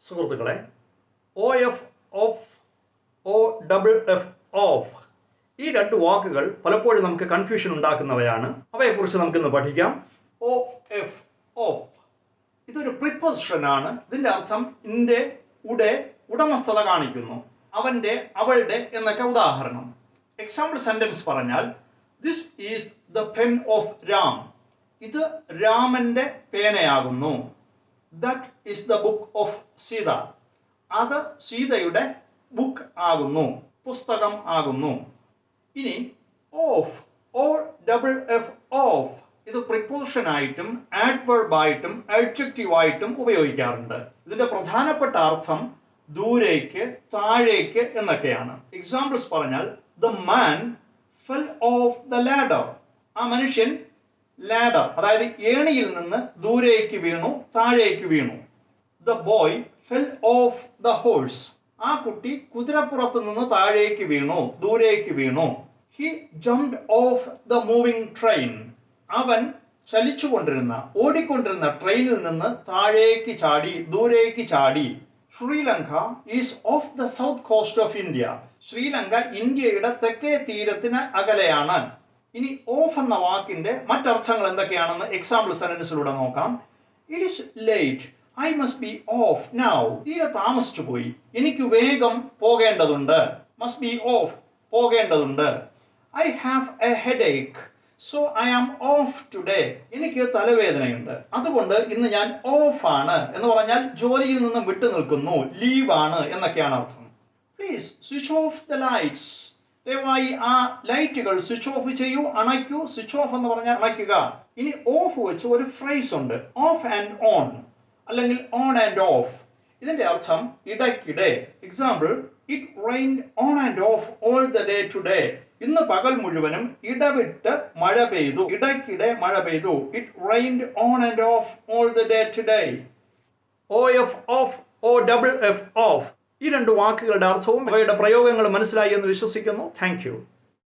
സുഹൃത്തുക്കളെ, O F of, O double F of, ഈ രണ്ട് വാക്കുകൾ പലപ്പോഴും നമുക്ക് കൺഫ്യൂഷൻ ഉണ്ടാക്കുന്നവയാണ്. അവയെക്കുറിച്ച് നമുക്കിന്ന് പഠിക്കാം. ഒ എഫ് ഓഫ് ഇതൊരു പ്രിപ്പോസിഷൻ ആണ്. ഇതിന്റെ അർത്ഥം ഇന്റെ, ഉടെ, ഉടമസ്ഥത കാണിക്കുന്നു. അവന്റെ, അവളുടെ എന്നൊക്കെ ഉദാഹരണം. എക്സാമ്പിൾ സെന്റൻസ് പറഞ്ഞാൽ, this is the pen of Ram. ഇത് രാമന്റെ പേനയാകുന്നു. That is the book of Sita. അത് സീതയുടെ ബുക്ക് ആകുന്നു, പുസ്തകം ആകുന്നു. ഇനി of, O double F of, ഇത് പ്രിപ്പോസിഷൻ ആയിട്ടും ആഡ്വർബ് ആയിട്ടും അഡ്ജക്റ്റീവ് ആയിട്ടും ഉപയോഗിക്കാറുണ്ട്. ഇതിന്റെ പ്രധാനപ്പെട്ട അർത്ഥം ദൂരേക്ക്, താഴേക്ക് എന്നൊക്കെയാണ്. എക്സാമ്പിൾസ് പറഞ്ഞാൽ, the man fell off the ladder. ആ മനുഷ്യൻ ലാഡർ, അതായത് ഏണിയിൽ നിന്ന് ദൂരേക്ക് വീണു, താഴേക്ക് വീണു. The boy fell off the horse. ആ കുട്ടി കുതിരപ്പുറത്ത് നിന്ന് താഴേക്ക് വീണു, ദൂരേക്ക് വീണു. He jumped off the moving train. അവൻ ചലിച്ചുകൊണ്ടിരുന്ന, ഓടിക്കൊണ്ടിരുന്ന ട്രെയിനിൽ നിന്ന് താഴേക്ക് ചാടി, ദൂരേക്ക് ചാടി. Sri Lanka is off the south coast of India. Sri Lanka ഇന്ത്യയുടെ തെക്കേ തീരത്തിന് അകലെയാണ്. ഇനി ഓഫ് എന്ന വാക്കിന്റെ മറ്റർത്ഥങ്ങൾ എന്തൊക്കെയാണെന്ന് എക്സാമ്പിൾ സെന്റൻസിലൂടെ നോക്കാം. It is late, I must be off now. തീരെ താമസിച്ചു പോയി, എനിക്ക് വേഗം പോകേണ്ടതുണ്ട്. മസ്റ്റ് ബി ഓഫ്, പോകേണ്ടതുണ്ട്. I have a headache, so I am off today. എനിക്ക് തലവേദനയുണ്ട്, അതുകൊണ്ട് ഇന്ന് ഞാൻ ഓഫ് ആണ് എന്ന് പറഞ്ഞാൽ ജോലിയിൽ നിന്നും വിട്ടു നിൽക്കുന്നു, ലീവ് ആണ് എന്നൊക്കെയാണ് അർത്ഥം. Please switch off the lights. ദയവായി ആ ലൈറ്റുകൾ സ്വിച്ച് ഓഫ് ചെയ്യൂ, അണയ്ക്കൂ. സ്വിച്ച് ഓഫ് എന്ന് പറഞ്ഞാൽ അണയ്ക്കുക. ഇനി ഓഫ് വെച്ച് ഒരു ഫ്രേസ് ഉണ്ട്, ഓഫ് ആൻഡ് ഓൺ അല്ലെങ്കിൽ ഓൺ ആൻഡ് ഓഫ്. ഇതിന്റെ അർത്ഥം ഇടയ്ക്കിടെ. Example, it rained on and of all the day today. ഇന്ന് പകൽ മുഴുവനും ഇടവിട്ട് മഴ പെയ്തു, ഇടയ്ക്കിടെ മഴ പെയ്തു. It rained on and of all the day today. O F of, O double F of, ഈ രണ്ട് വാക്കുകളുടെ അർത്ഥവും അവയുടെ പ്രയോഗങ്ങളും മനസ്സിലായി എന്ന് വിശ്വസിക്കുന്നു. Thank you.